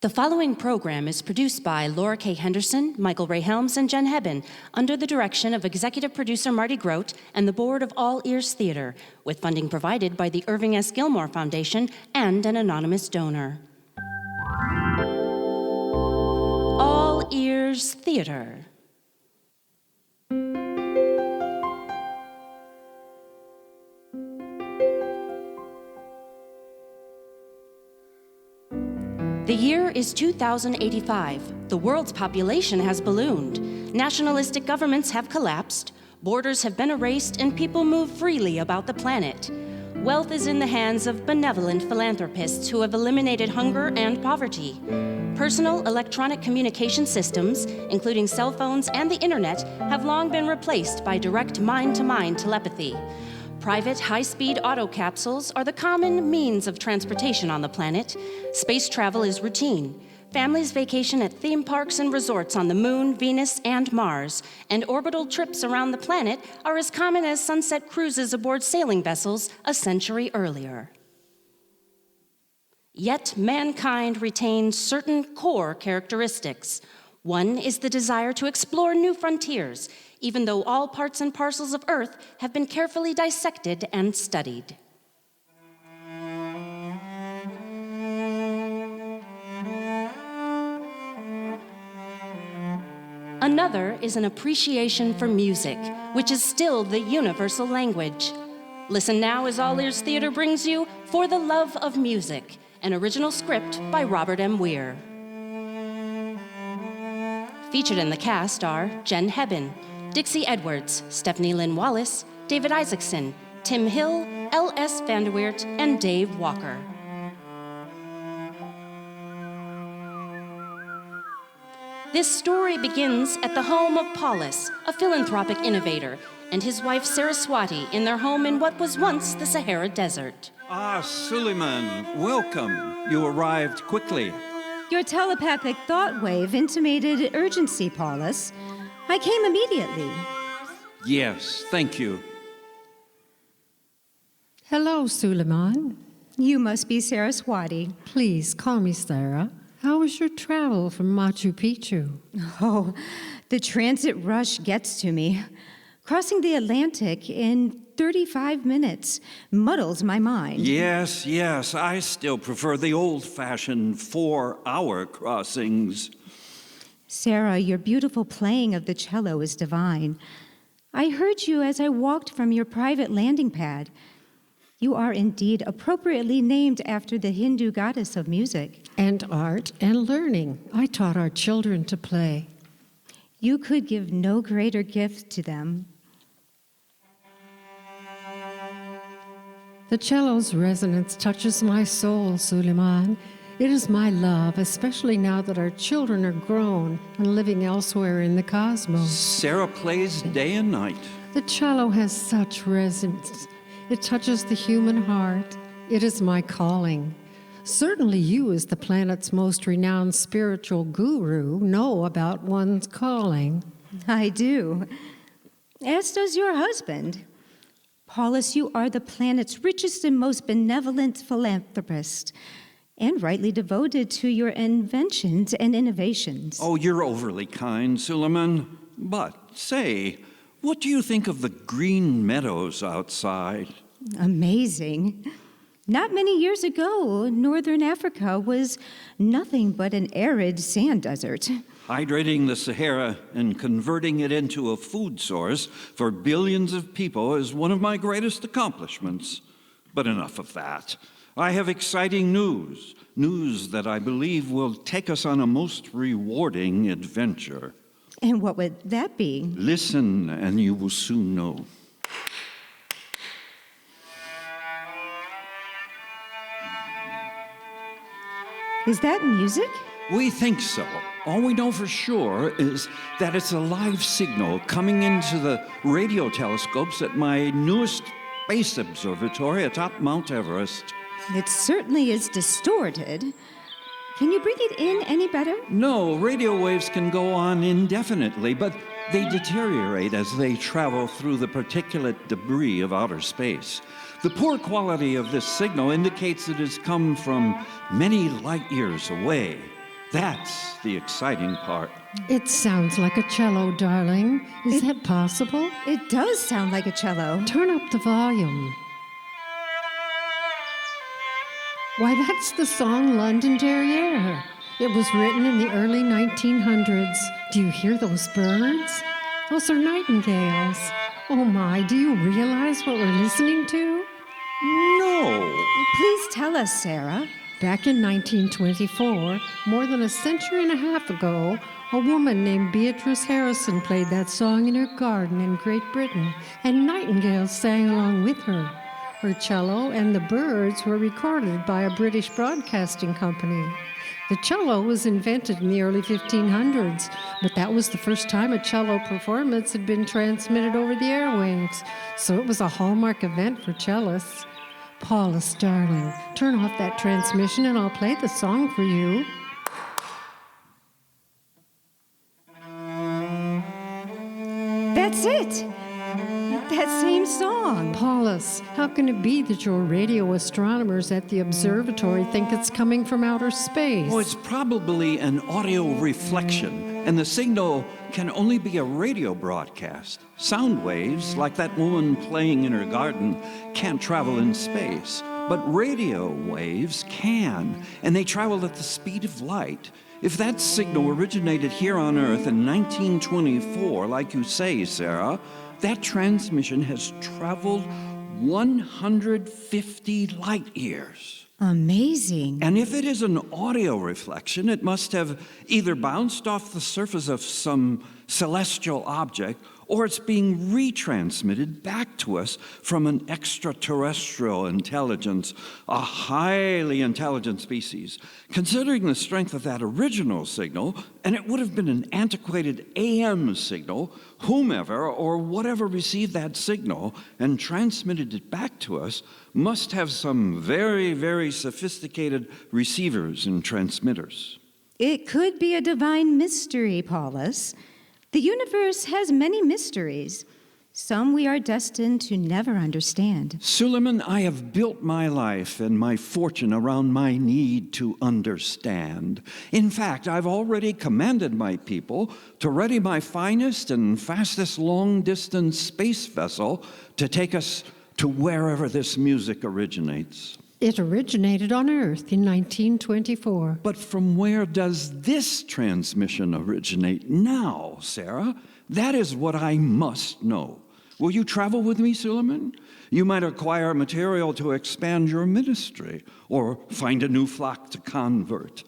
The following program is produced by Laura K. Henderson, Michael Ray Helms, and Jen Hebben, under the direction of executive producer Marty Grote and the board of All Ears Theater, with funding provided by the Irving S. Gilmore Foundation and an anonymous donor. All Ears Theater. The year is 2085. The world's population has ballooned. Nationalistic governments have collapsed. Borders have been erased, and people move freely about the planet. Wealth is in the hands of benevolent philanthropists who have eliminated hunger and poverty. Personal electronic communication systems, including cell phones and the internet, have long been replaced by direct mind-to-mind telepathy. Private high-speed auto capsules are the common means of transportation on the planet. Space travel is routine. Families vacation at theme parks and resorts on the Moon, Venus, and Mars, and orbital trips around the planet are as common as sunset cruises aboard sailing vessels a century earlier. Yet mankind retains certain core characteristics. One is the desire to explore new frontiers, even though all parts and parcels of Earth have been carefully dissected and studied. Another is an appreciation for music, which is still the universal language. Listen now as All Ears Theater brings you For the Love of Music, an original script by Robert M. Weir. Featured in the cast are Jen Hebben, Dixie Edwards, Stephanie Lynn Wallace, David Isaacson, Tim Hill, L.S. VanDeWeert, and Dave Walker. This story begins at the home of Paulus, a philanthropic innovator, and his wife Saraswati in their home in what was once the Sahara Desert. Ah, Sulaiman, welcome. You arrived quickly. Your telepathic thought wave intimated urgency, Paulus. I came immediately. Yes, thank you. Hello, Sulaiman. You must be Saraswati. Please call me Sarah. How was your travel from Machu Picchu? Oh, the transit rush gets to me. Crossing the Atlantic in 35 minutes muddles my mind. Yes, I still prefer the old-fashioned 4-hour crossings. Sarah, your beautiful playing of the cello is divine. I heard you as I walked from your private landing pad. You are indeed appropriately named after the Hindu goddess of music. And art and learning. I taught our children to play. You could give no greater gift to them. The cello's resonance touches my soul, Sulaiman. It is my love, especially now that our children are grown and living elsewhere in the cosmos. Sarah plays day and night. The cello has such resonance. It touches the human heart. It is my calling. Certainly you, as the planet's most renowned spiritual guru, know about one's calling. I do. As does your husband. Paulus, you are the planet's richest and most benevolent philanthropist, and rightly devoted to your inventions and innovations. Oh, you're overly kind, Sulaiman. But, say, what do you think of the green meadows outside? Amazing. Not many years ago, Northern Africa was nothing but an arid sand desert. Hydrating the Sahara and converting it into a food source for billions of people is one of my greatest accomplishments. But enough of that. I have exciting news that I believe will take us on a most rewarding adventure. And what would that be? Listen, and you will soon know. Is that music? We think so. All we know for sure is that it's a live signal coming into the radio telescopes at my newest space observatory atop Mount Everest. It certainly is distorted. Can you bring it in any better? No, radio waves can go on indefinitely, but they deteriorate as they travel through the particulate debris of outer space. The poor quality of this signal indicates it has come from many light years away. That's the exciting part. It sounds like a cello, darling. Is that possible? It does sound like a cello. Turn up the volume. Why, that's the song London Derriere. It was written in the early 1900s. Do you hear those birds? Those are nightingales. Oh my, do you realize what we're listening to? No. Please tell us, Sarah. Back in 1924, more than a century and a half ago, a woman named Beatrice Harrison played that song in her garden in Great Britain, and nightingales sang along with her. Her cello and the birds were recorded by a British broadcasting company. The cello was invented in the early 1500s, but that was the first time a cello performance had been transmitted over the airwaves, so it was a hallmark event for cellists. Paulus, darling, turn off that transmission and I'll play the song for you. That's it! That same song. Paulus, how can it be that your radio astronomers at the observatory think it's coming from outer space? Oh, it's probably an audio reflection, and the signal can only be a radio broadcast. Sound waves, like that woman playing in her garden, can't travel in space. But radio waves can, and they travel at the speed of light. If that signal originated here on Earth in 1924, like you say, Sarah, that transmission has traveled 150 light years. Amazing. And if it is an audio reflection, it must have either bounced off the surface of some celestial object, or it's being retransmitted back to us from an extraterrestrial intelligence, a highly intelligent species. Considering the strength of that original signal, and it would have been an antiquated AM signal, whomever or whatever received that signal and transmitted it back to us must have some very, very sophisticated receivers and transmitters. It could be a divine mystery, Paulus. The universe has many mysteries. Some we are destined to never understand. Sulaiman, I have built my life and my fortune around my need to understand. In fact, I've already commanded my people to ready my finest and fastest long-distance space vessel to take us to wherever this music originates. It originated on Earth in 1924. But from where does this transmission originate now, Sarah? That is what I must know. Will you travel with me, Sulaiman? You might acquire material to expand your ministry, or find a new flock to convert.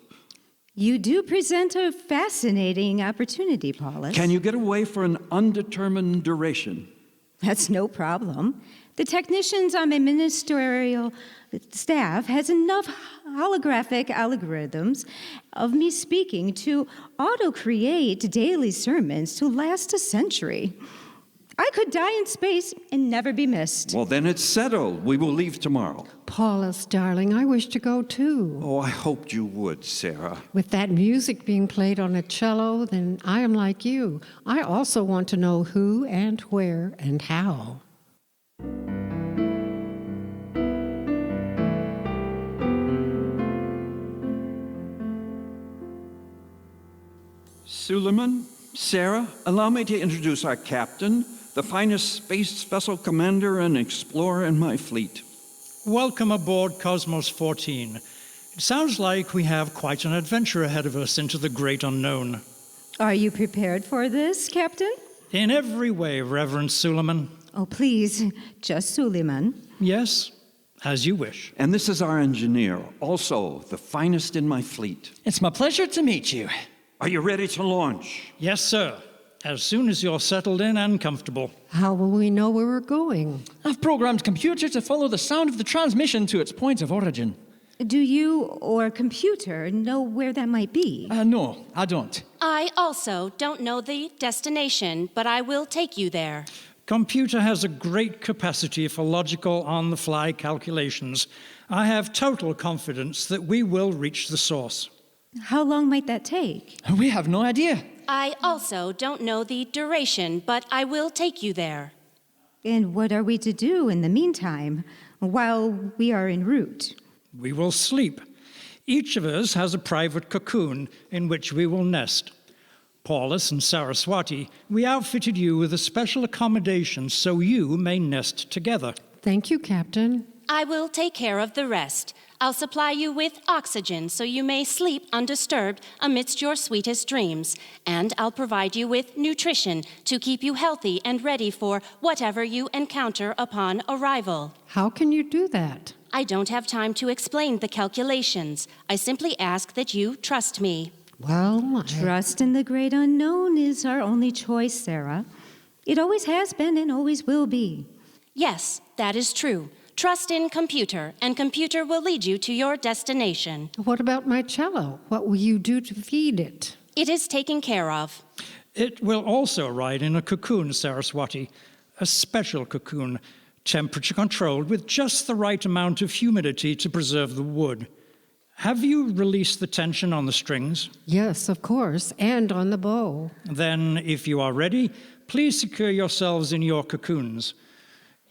You do present a fascinating opportunity, Paulus. Can you get away for an undetermined duration? That's no problem. The technicians on my ministerial staff has enough holographic algorithms of me speaking to auto-create daily sermons to last a century. I could die in space and never be missed. Well, then it's settled. We will leave tomorrow. Paulus, darling, I wish to go too. Oh, I hoped you would, Sarah. With that music being played on a cello, then I am like you. I also want to know who and where and how. Sulaiman, Sarah, allow me to introduce our captain, the finest space vessel commander and explorer in my fleet. Welcome aboard Cosmos 14. It sounds like we have quite an adventure ahead of us into the great unknown. Are you prepared for this, Captain? In every way, Reverend Sulaiman. Oh, please, just Sulaiman. Yes, as you wish. And this is our engineer, also the finest in my fleet. It's my pleasure to meet you. Are you ready to launch? Yes, sir. As soon as you're settled in and comfortable. How will we know where we're going? I've programmed computer to follow the sound of the transmission to its point of origin. Do you or computer know where that might be? No, I don't. I also don't know the destination, but I will take you there. Computer has a great capacity for logical on-the-fly calculations. I have total confidence that we will reach the source. How long might that take? We have no idea. I also don't know the duration, but I will take you there. And what are we to do in the meantime, while we are en route? We will sleep. Each of us has a private cocoon in which we will nest. Paulus and Saraswati, we outfitted you with a special accommodation so you may nest together. Thank you, Captain. I will take care of the rest. I'll supply you with oxygen so you may sleep undisturbed amidst your sweetest dreams. And I'll provide you with nutrition to keep you healthy and ready for whatever you encounter upon arrival. How can you do that? I don't have time to explain the calculations. I simply ask that you trust me. Well, Trust in the great unknown is our only choice, Sarah. It always has been and always will be. Yes, that is true. Trust in computer, and computer will lead you to your destination. What about my cello? What will you do to feed it? It is taken care of. It will also ride in a cocoon, Saraswati, a special cocoon, temperature controlled with just the right amount of humidity to preserve the wood. Have you released the tension on the strings? Yes, of course, and on the bow. Then, if you are ready, please secure yourselves in your cocoons.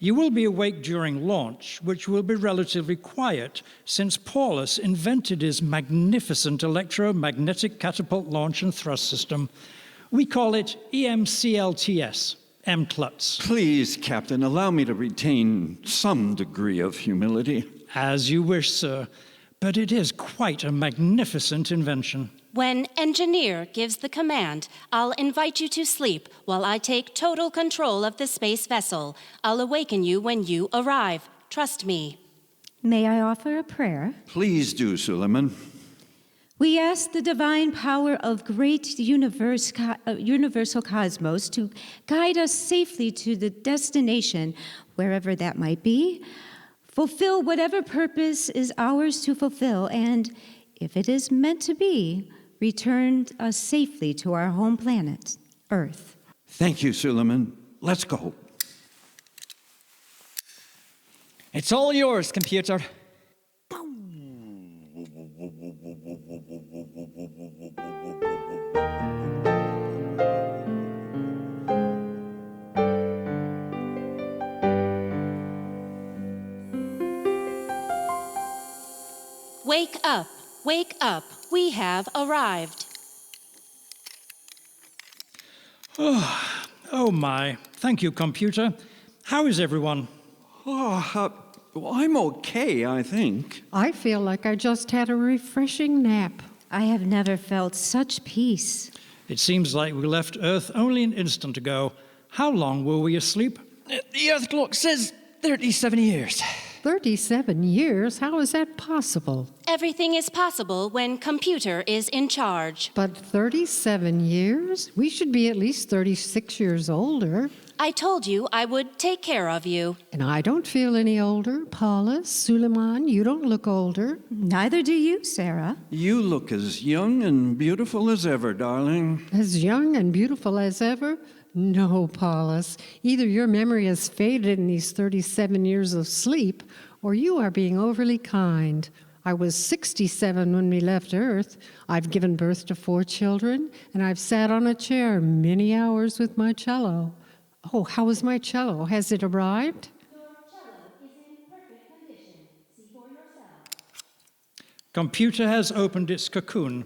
You will be awake during launch, which will be relatively quiet, since Paulus invented his magnificent electromagnetic catapult launch and thrust system. We call it EMCLTS, MCLUTS. Please, Captain, allow me to retain some degree of humility. As you wish, sir, but it is quite a magnificent invention. When engineer gives the command, I'll invite you to sleep while I take total control of the space vessel. I'll awaken you when you arrive. Trust me. May I offer a prayer? Please do, Sulaiman. We ask the divine power of great universal cosmos to guide us safely to the destination, wherever that might be. Fulfill whatever purpose is ours to fulfill, and if it is meant to be, return us safely to our home planet, Earth. Thank you, Sulaiman. Let's go. It's all yours, computer. Wake up, wake up. We have arrived. Oh my. Thank you, computer. How is everyone? Well, I'm okay, I think. I feel like I just had a refreshing nap. I have never felt such peace. It seems like we left Earth only an instant ago. How long were we asleep? The Earth clock says 37 years. 37 years? How is that possible? Everything is possible when computer is in charge. But 37 years? We should be at least 36 years older. I told you I would take care of you. And I don't feel any older. Paulus, Sulaiman, you don't look older. Neither do you, Sarah. You look as young and beautiful as ever, darling. As young and beautiful as ever? No, Paulus. Either your memory has faded in these 37 years of sleep, or you are being overly kind. I was 67 when we left Earth. I've given birth to 4 children, and I've sat on a chair many hours with my cello. Oh, how is my cello? Has it arrived? Your cello is in perfect condition. See for yourself. Computer has opened its cocoon.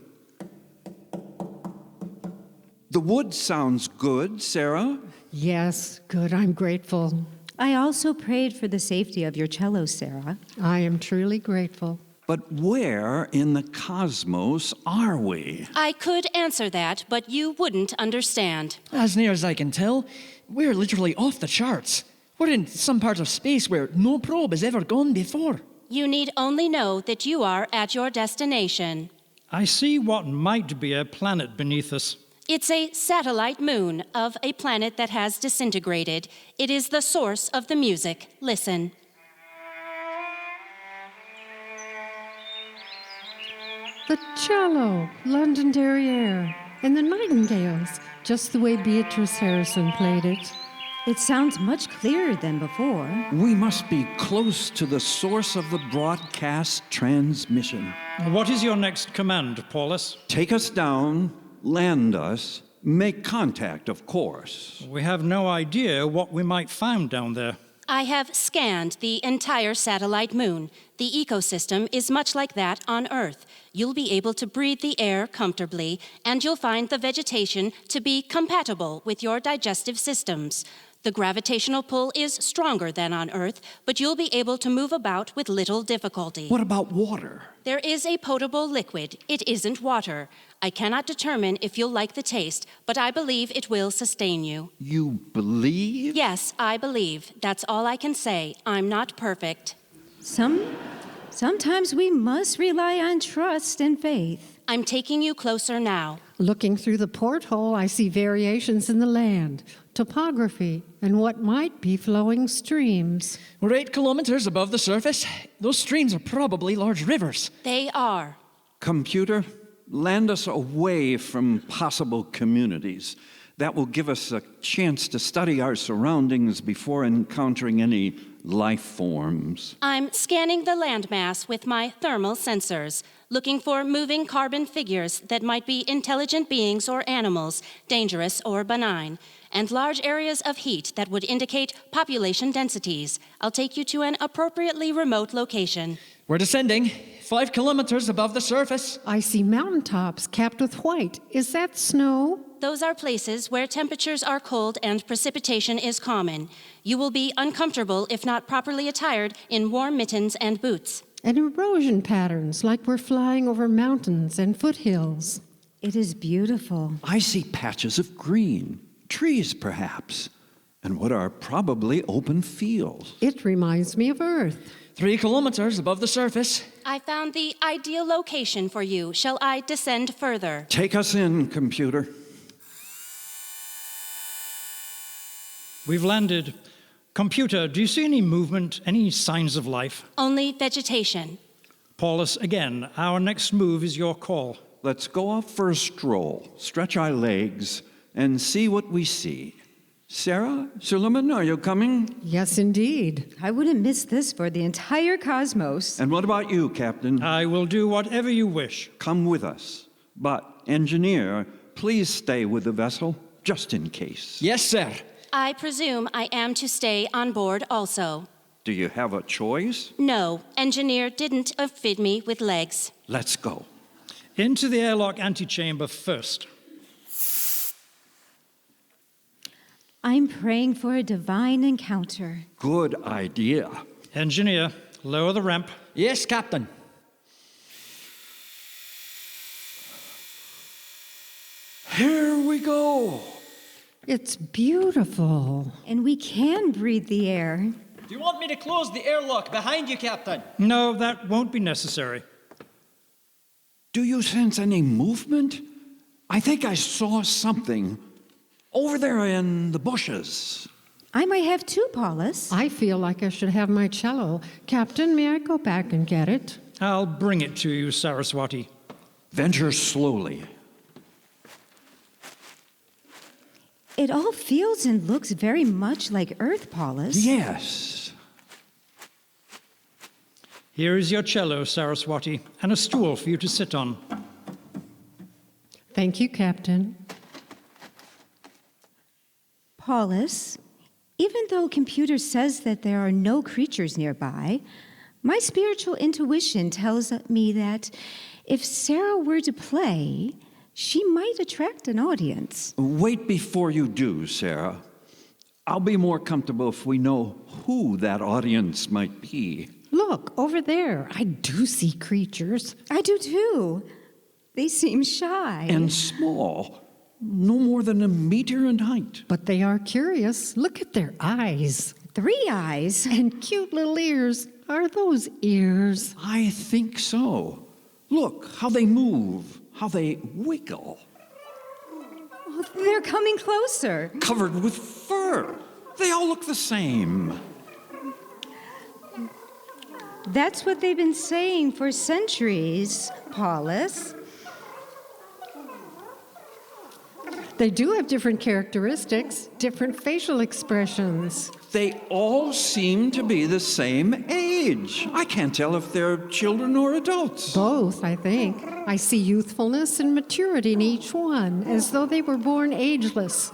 The wood sounds good, Sarah. Yes, good. I'm grateful. I also prayed for the safety of your cello, Sarah. I am truly grateful. But where in the cosmos are we? I could answer that, but you wouldn't understand. As near as I can tell, we're literally off the charts. We're in some part of space where no probe has ever gone before. You need only know that you are at your destination. I see what might be a planet beneath us. It's a satellite moon of a planet that has disintegrated. It is the source of the music. Listen. The cello, Londonderry air, and the nightingales, just the way Beatrice Harrison played it. It sounds much clearer than before. We must be close to the source of the broadcast transmission. What is your next command, Paulus? Take us down, land us, make contact, of course. We have no idea what we might find down there. I have scanned the entire satellite moon. The ecosystem is much like that on Earth. You'll be able to breathe the air comfortably, and you'll find the vegetation to be compatible with your digestive systems. The gravitational pull is stronger than on Earth, but you'll be able to move about with little difficulty. What about water? There is a potable liquid. It isn't water. I cannot determine if you'll like the taste, but I believe it will sustain you. You believe? Yes, I believe. That's all I can say. I'm not perfect. Sometimes we must rely on trust and faith. I'm taking you closer now. Looking through the porthole, I see variations in the land, topography, and what might be flowing streams. We're 8 kilometers above the surface. Those streams are probably large rivers. They are. Computer, land us away from possible communities. That will give us a chance to study our surroundings before encountering any life forms. I'm scanning the landmass with my thermal sensors, looking for moving carbon figures that might be intelligent beings or animals, dangerous or benign, and large areas of heat that would indicate population densities. I'll take you to an appropriately remote location. We're descending 5 kilometers above the surface. I see mountaintops capped with white. Is that snow? Those are places where temperatures are cold and precipitation is common. You will be uncomfortable if not properly attired in warm mittens and boots. And erosion patterns, like we're flying over mountains and foothills. It is beautiful. I see patches of green, trees perhaps, and what are probably open fields. It reminds me of Earth. 3 kilometers above the surface. I found the ideal location for you. Shall I descend further? Take us in, computer. We've landed. Computer, do you see any movement, any signs of life? Only vegetation. Paulus, again, our next move is your call. Let's go off for a stroll, stretch our legs, and see what we see. Sarah, Sulaiman, are you coming? Yes, indeed. I wouldn't miss this for the entire cosmos. And what about you, Captain? I will do whatever you wish. Come with us. But, engineer, please stay with the vessel, just in case. Yes, sir. I presume I am to stay on board also. Do you have a choice? No, engineer didn't fit me with legs. Let's go. Into the airlock antechamber first. I'm praying for a divine encounter. Good idea. Engineer, lower the ramp. Yes, Captain. Here we go. It's beautiful. And we can breathe the air. Do you want me to close the airlock behind you, Captain? No, that won't be necessary. Do you sense any movement? I think I saw something over there in the bushes. I might have two, Paulus. I feel like I should have my cello. Captain, may I go back and get it? I'll bring it to you, Saraswati. Venture slowly. It all feels and looks very much like Earth, Paulus. Yes. Here is your cello, Saraswati, and a stool for you to sit on. Thank you, Captain. Paulus, even though computer says that there are no creatures nearby, my spiritual intuition tells me that if Sarah were to play, she might attract an audience. Wait before you do, Sarah. I'll be more comfortable if we know who that audience might be. Look, over there. I do see creatures. I do too. They seem shy. And small. No more than a meter in height. But they are curious. Look at their eyes. 3 eyes. And cute little ears. Are those ears? I think so. Look how they move, how they wiggle. Oh, they're coming closer. Covered with fur. They all look the same. That's what they've been saying for centuries, Paulus. They do have different characteristics, different facial expressions. They all seem to be the same age. I can't tell if they're children or adults. Both, I think. I see youthfulness and maturity in each one, as though they were born ageless.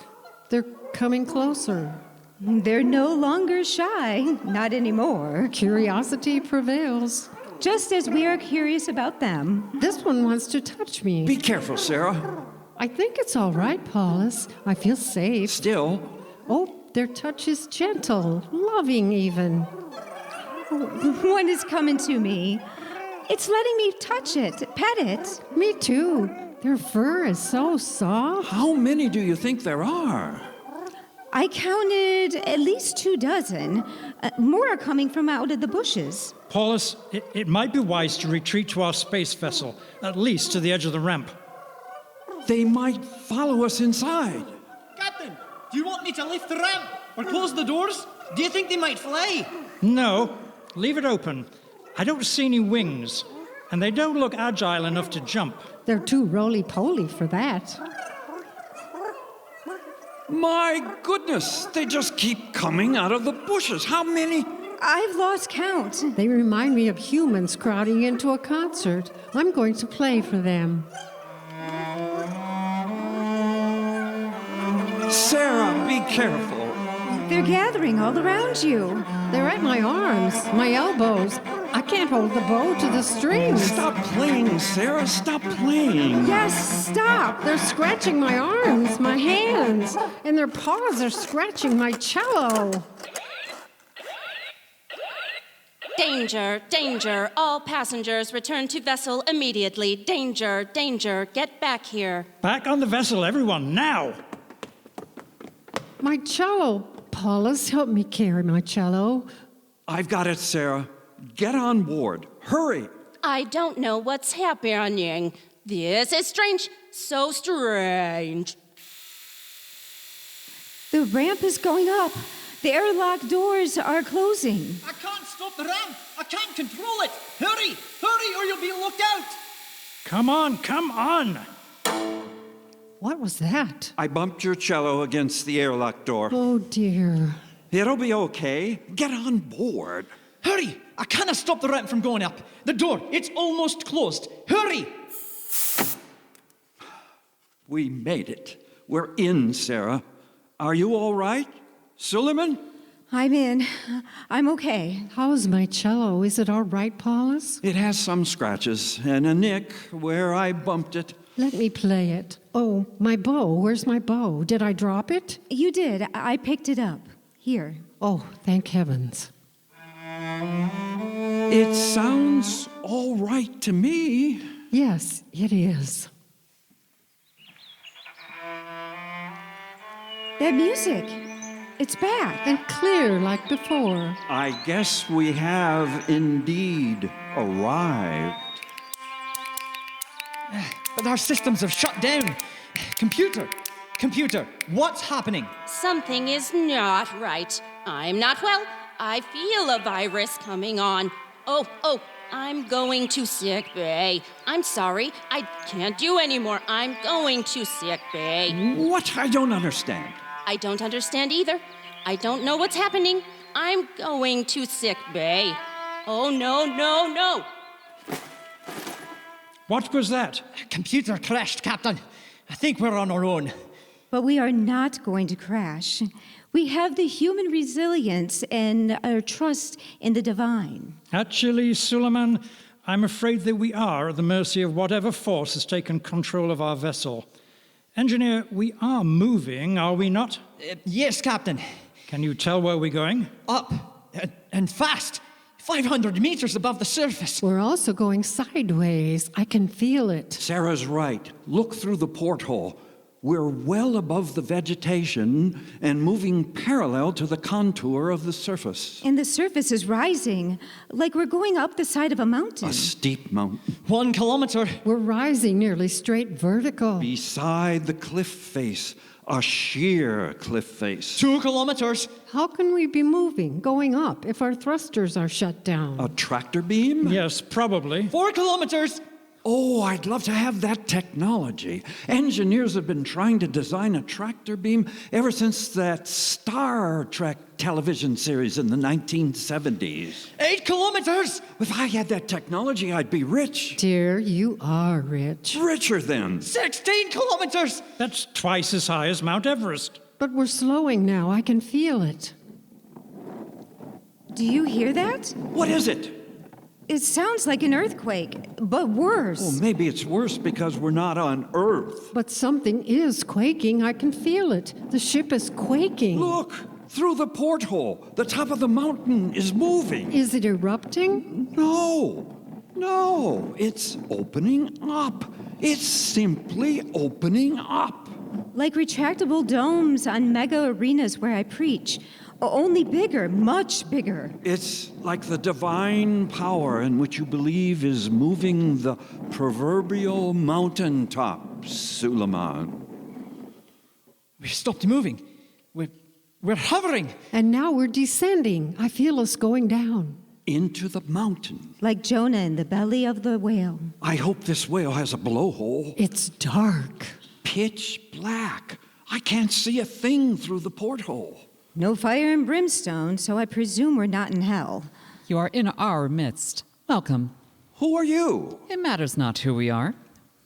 They're coming closer. They're no longer shy, not anymore. Curiosity prevails. Just as we are curious about them. This one wants to touch me. Be careful, Sarah. I think it's all right, Paulus. I feel safe. Still, Oh, their touch is gentle, loving even. One is coming to me. It's letting me touch it, pet it. Me too. Their fur is so soft. how many do you think there are? I counted at least 24. More are coming from out of the bushes. Paulus, it might be wise to retreat to our space vessel, at least to the edge of the ramp. They might follow us inside. Captain, do you want me to lift the ramp or close the doors? Do you think they might fly? No, leave it open. I don't see any wings, and they don't look agile enough to jump. They're too roly-poly for that. My goodness, they just keep coming out of the bushes. How many? I've lost count. They remind me of humans crowding into a concert. I'm going to play for them. Sarah, be careful. They're gathering all around you. They're at my arms, my elbows. I can't hold the bow to the strings. Stop playing, Sarah. Stop playing. Yes, stop. They're scratching my arms, my hands, and their paws are scratching my cello. Danger, danger. All passengers return to vessel immediately. Danger, danger. Get back here. Back on the vessel, everyone, now! My cello. Paulus, help me carry my cello. I've got it, Sarah. Get on board. Hurry. I don't know what's happening. This is strange. So strange. The ramp is going up. The airlock doors are closing. I can't stop the ramp. I can't control it. Hurry, hurry, or you'll be looked out. Come on, come on! What was that? I bumped your cello against the airlock door. Oh, dear. It'll be okay. Get on board. Hurry, I cannot stop the ramp from going up. The door, it's almost closed. Hurry! We made it. We're in, Sarah. Are you all right? Sulaiman? I'm in. I'm okay. How's my cello? Is it all right, Paulus? It has some scratches and a nick where I bumped it. Let me play it. Oh, my bow. Where's my bow? Did I drop it? You did. I picked it up. Here. Oh, thank heavens. It sounds all right to me. Yes, it is. That music. It's back. And clear like before. I guess we have indeed arrived. But our systems have shut down. Computer, what's happening? Something is not right. I'm not well. I feel a virus coming on. Oh, I'm going to sick bay. I'm sorry. I can't do anymore. I'm going to sick bay. What? I don't understand. I don't understand either. I don't know what's happening. I'm going to sick bay. Oh, no. What was that? Computer crashed, Captain. I think we're on our own. But we are not going to crash. We have the human resilience and our trust in the divine. Actually, Sulaiman, I'm afraid that we are at the mercy of whatever force has taken control of our vessel. Engineer, we are moving, are we not? Yes, Captain. Can you tell where we're going? Up and fast. 500 meters above the surface. We're also going sideways. I can feel it. Sarah's right. Look through the porthole. We're well above the vegetation and moving parallel to the contour of the surface. And the surface is rising, like we're going up the side of a mountain. A steep mountain. 1 kilometer. We're rising nearly straight vertical. Beside the cliff face, a sheer cliff face. 2 kilometers. How can we be moving, going up, if our thrusters are shut down? A tractor beam? Yes, probably. 4 kilometers. Oh, I'd love to have that technology. Engineers have been trying to design a tractor beam ever since that Star Trek television series in the 1970s. 8 kilometers! If I had that technology, I'd be rich. Dear, you are rich. Richer than. 16 kilometers! That's twice as high as Mount Everest. But we're slowing now. I can feel it. Do you hear that? What is it? It sounds like an earthquake, but worse. Well, maybe it's worse because we're not on Earth. But something is quaking. I can feel it. The ship is quaking. Look, through the porthole, the top of the mountain is moving. Is it erupting? No, it's opening up. It's simply opening up. Like retractable domes on mega arenas where I preach. Only bigger, much bigger. It's like the divine power in which you believe is moving the proverbial mountaintop, Sulaiman. We've stopped moving. We're hovering. And now we're descending. I feel us going down. Into the mountain. Like Jonah in the belly of the whale. I hope this whale has a blowhole. It's dark. Pitch black. I can't see a thing through the porthole. No fire and brimstone, so I presume we're not in hell. You are in our midst. Welcome. Who are you? It matters not who we are.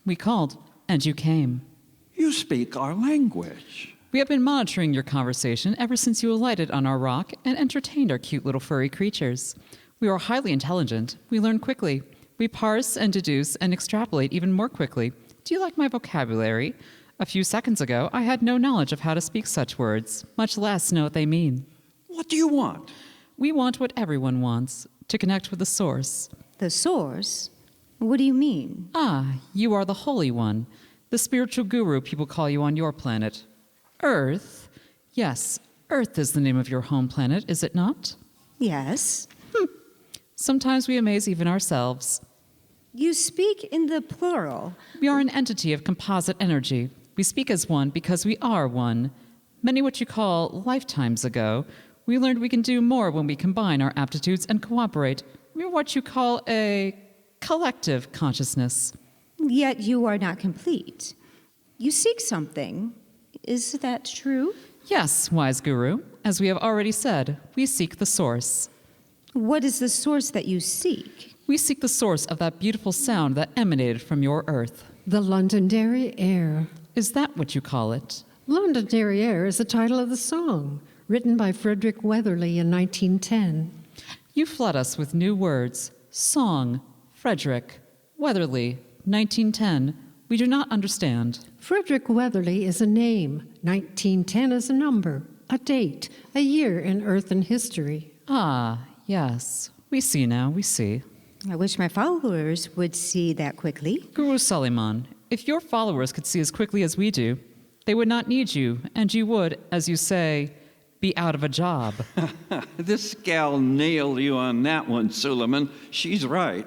We called, and you came. You speak our language. We have been monitoring your conversation ever since you alighted on our rock and entertained our cute little furry creatures. We are highly intelligent. We learn quickly. We parse and deduce and extrapolate even more quickly. Do you like my vocabulary? A few seconds ago, I had no knowledge of how to speak such words, much less know what they mean. What do you want? We want what everyone wants, to connect with the source. The source? What do you mean? Ah, you are the Holy One, the spiritual guru people call you on your planet. Earth? Yes, Earth is the name of your home planet, is it not? Yes. Sometimes we amaze even ourselves. You speak in the plural. We are an entity of composite energy. We speak as one because we are one. Many what you call lifetimes ago, we learned we can do more when we combine our aptitudes and cooperate. We are what you call a collective consciousness. Yet you are not complete. You seek something. Is that true? Yes, wise guru. As we have already said, we seek the source. What is the source that you seek? We seek the source of that beautiful sound that emanated from your earth. The Londonderry Air. Is that what you call it? Londonderry Air is the title of the song, written by Frederick Weatherly in 1910. You flood us with new words. Song, Frederick, Weatherly, 1910. We do not understand. Frederick Weatherly is a name. 1910 is a number, a date, a year in earthen history. Ah, yes. We see now, we see. I wish my followers would see that quickly. Guru Sulaiman, if your followers could see as quickly as we do, they would not need you, and you would, as you say, be out of a job. This gal nailed you on that one, Sulaiman. She's right.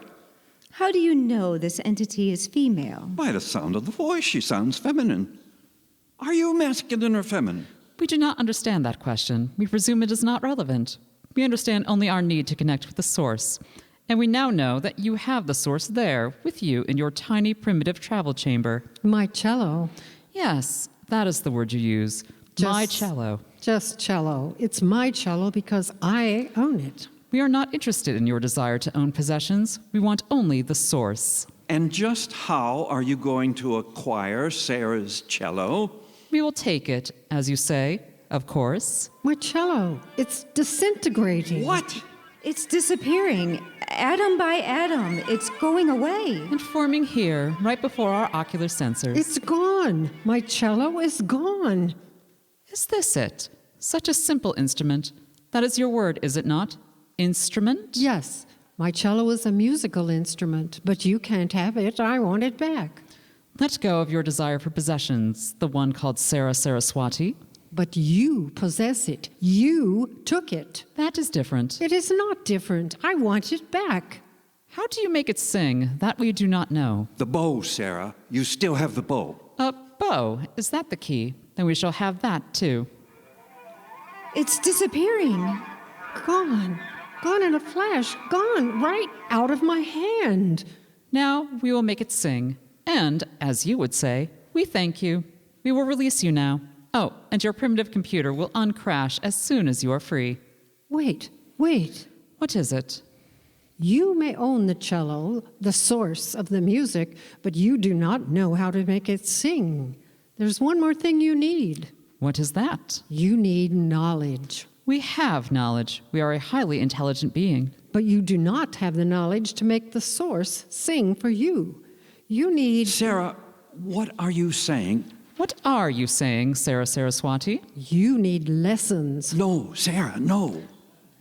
How do you know this entity is female? By the sound of the voice, she sounds feminine. Are you masculine or feminine? We do not understand that question. We presume it is not relevant. We understand only our need to connect with the source. And we now know that you have the source there with you in your tiny primitive travel chamber. My cello. Yes, that is the word you use. My cello. Just cello. It's my cello because I own it. We are not interested in your desire to own possessions. We want only the source. And just how are you going to acquire Sarah's cello? We will take it, as you say, of course. My cello. It's disintegrating. What? It's disappearing. Atom by atom. It's going away. And forming here, right before our ocular sensors. It's gone. My cello is gone. Is this it? Such a simple instrument. That is your word, is it not? Instrument? Yes, my cello is a musical instrument, but you can't have it. I want it back. Let go of your desire for possessions, the one called Saraswati. But you possess it. You took it. That is different. It is not different. I want it back. How do you make it sing? That we do not know. The bow, Sarah. You still have the bow. A bow. Is that the key? Then we shall have that too. It's disappearing. Gone. Gone in a flash. Gone right out of my hand. Now we will make it sing. And, as you would say, we thank you. We will release you now. Oh, and your primitive computer will uncrash as soon as you are free. Wait. What is it? You may own the cello, the source of the music, but you do not know how to make it sing. There's one more thing you need. What is that? You need knowledge. We have knowledge. We are a highly intelligent being. But you do not have the knowledge to make the source sing for you. You need... Sarah, what are you saying? What are you saying, Sarah Saraswati? You need lessons. No, Sarah, no.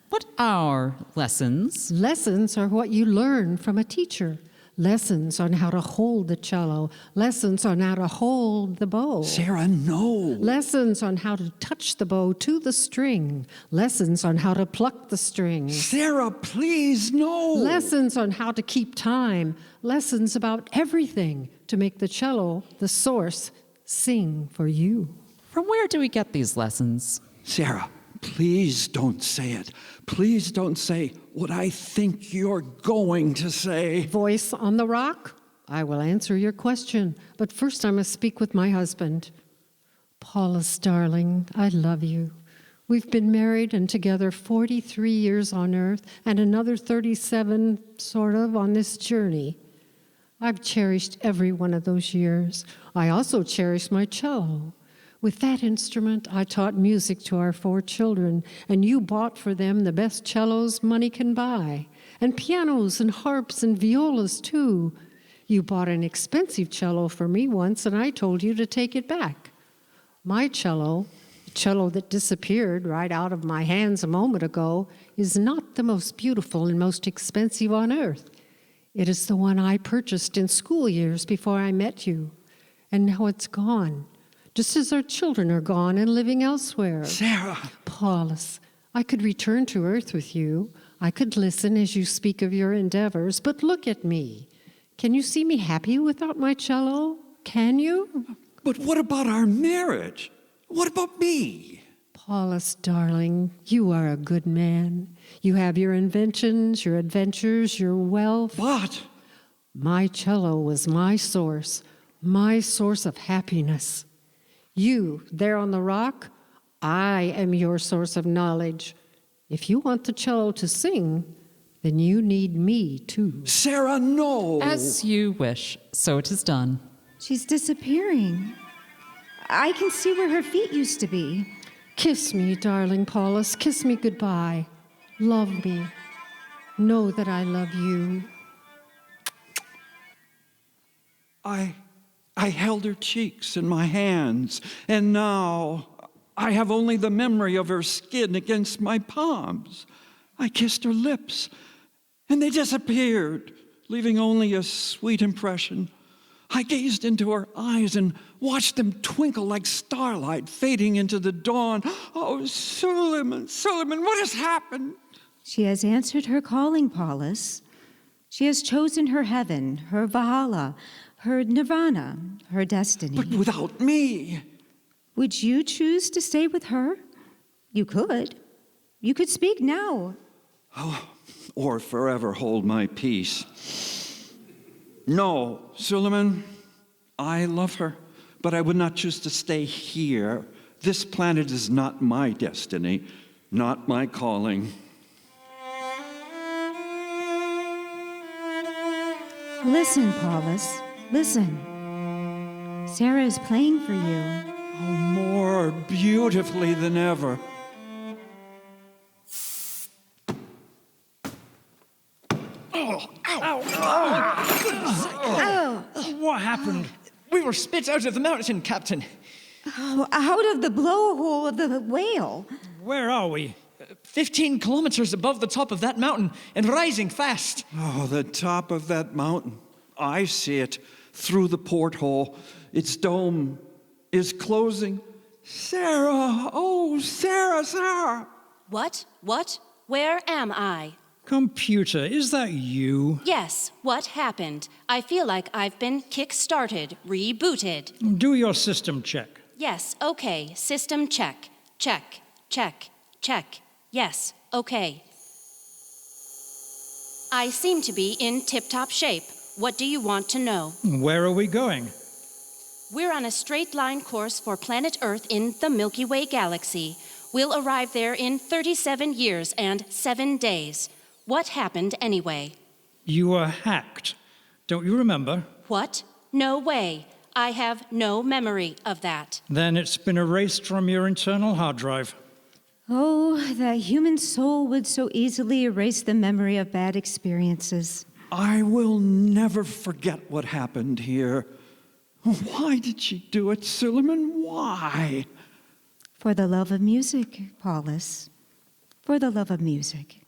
What are lessons? Lessons are what you learn from a teacher. Lessons on how to hold the cello. Lessons on how to hold the bow. Sarah, no. Lessons on how to touch the bow to the string. Lessons on how to pluck the strings. Sarah, please, no. Lessons on how to keep time. Lessons about everything to make the cello, the source, sing for you. From where do we get these lessons? Sarah, please don't say it. Please don't say what I think you're going to say. Voice on the rock? I will answer your question, but first I must speak with my husband. Paulus, darling, I love you. We've been married and together 43 years on earth and another 37, sort of, on this journey. I've cherished every one of those years. I also cherish my cello. With that instrument, I taught music to our 4 children, and you bought for them the best cellos money can buy, and pianos and harps and violas, too. You bought an expensive cello for me once, and I told you to take it back. My cello, the cello that disappeared right out of my hands a moment ago, is not the most beautiful and most expensive on earth. It is the one I purchased in school years before I met you, and now it's gone. Just as our children are gone and living elsewhere. Sarah! Paulus, I could return to earth with you. I could listen as you speak of your endeavors, but look at me. Can you see me happy without my cello? Can you? But what about our marriage? What about me? Paulus, darling, you are a good man. You have your inventions, your adventures, your wealth. But my cello was my source of happiness. You, there on the rock, I am your source of knowledge. If you want the cello to sing, then you need me, too. Sarah, no! As you wish, so it is done. She's disappearing. I can see where her feet used to be. Kiss me, darling Paulus. Kiss me goodbye. Love me. Know that I love you. I held her cheeks in my hands, and now I have only the memory of her skin against my palms. I kissed her lips, and they disappeared, leaving only a sweet impression. I gazed into her eyes and watched them twinkle like starlight fading into the dawn. Oh, Sulaiman, what has happened? She has answered her calling, Paulus. She has chosen her heaven, her Valhalla, her nirvana, her destiny. But without me. Would you choose to stay with her? You could. You could speak now. Oh, or forever hold my peace. No, Sulaiman, I love her, but I would not choose to stay here. This planet is not my destiny, not my calling. Listen, Paulus. Listen. Sarah is playing for you. Oh, more beautifully than ever. What happened? We were spit out of the mountain, Captain. Oh, out of the blowhole of the whale. Where are we? 15 kilometers above the top of that mountain and rising fast. Oh, the top of that mountain. I see it through the porthole. Its dome is closing. Sarah! Oh, Sarah! What? Where am I? Computer, is that you? Yes, what happened? I feel like I've been kick-started, rebooted. Do your system check. Yes, okay, system check. Check. Yes, okay. I seem to be in tip-top shape. What do you want to know? Where are we going? We're on a straight line course for planet Earth in the Milky Way galaxy. We'll arrive there in 37 years and 7 days. What happened anyway? You were hacked. Don't you remember? What? No way. I have no memory of that. Then it's been erased from your internal hard drive. Oh, that human soul would so easily erase the memory of bad experiences. I will never forget what happened here. Why did she do it, Sulaiman? Why? For the love of music, Paulus. For the love of music.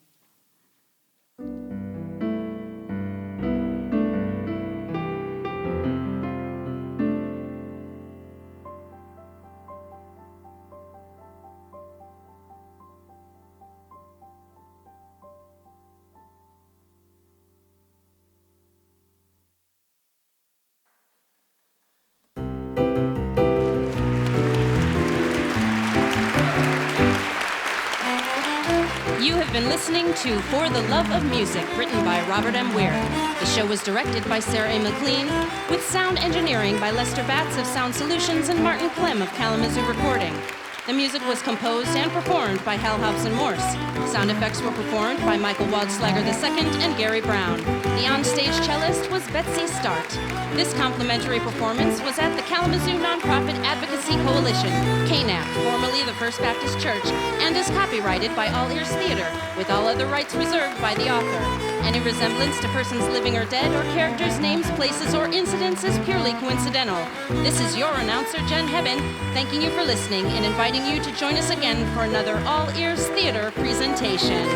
You have been listening to For the Love of Music, written by Robert M. Weir. The show was directed by Sarah A. MacLean, with sound engineering by Lester Batts of Sound Solutions and Martin Clem of Kalamazoo Recording. The music was composed and performed by Hal Hobson Morse. Sound effects were performed by Michael Waldslager II and Gary Brown. The onstage cellist was Betsy Start. This complimentary performance was at the Kalamazoo Nonprofit Advocacy Coalition, KNAC, formerly the First Baptist Church, and is copyrighted by All Ears Theater, with all other rights reserved by the author. Any resemblance to persons living or dead, or characters, names, places, or incidents is purely coincidental. This is your announcer, Jen Hebben, thanking you for listening and inviting you to join us again for another All Ears Theater presentation.